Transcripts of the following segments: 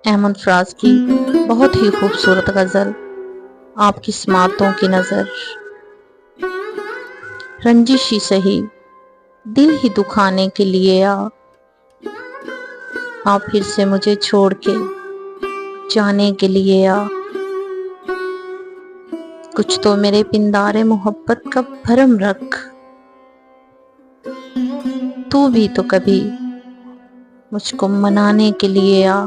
अहमद फराज की बहुत ही खूबसूरत गज़ल आपकी स्मातों की नज़र। रंजिश ही सही दिल ही दुखाने के लिए आ फिर से मुझे छोड़ के जाने के लिए आ। कुछ तो मेरे पिंदारे मोहब्बत का भरम रख, तू भी तो कभी मुझको मनाने के लिए आ।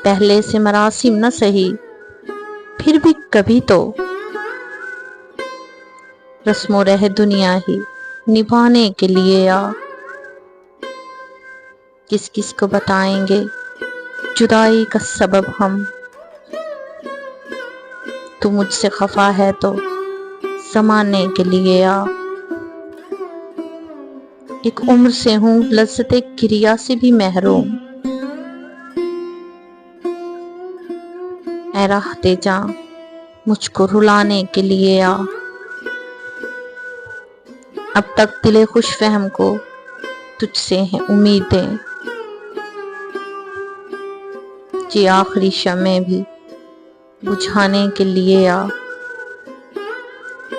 पहले से मरासिम न सही फिर भी कभी तो रस्मो रह दुनिया ही निभाने के लिए आ। किस किस को बताएंगे जुदाई का सबब हम, तू मुझसे खफा है तो समाने के लिए आ। एक उम्र से हूँ लज़्ज़ते किरिया से भी महरूम, ऐ राहते जां मुझको रुलाने के लिए आ। अब तक दिले खुश फहम को तुझसे हैं उम्मीदें, ये आखिरी शम्मे भी बुझाने के लिए आ।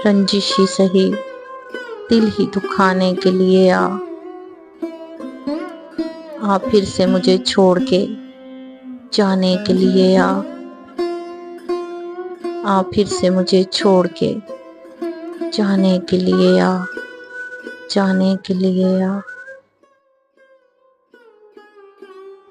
रंजिश ही सही दिल ही दुखाने के लिए आ फिर से मुझे छोड़ के जाने के लिए आ फिर से मुझे छोड़ के जाने के लिए जाने के लिए आ।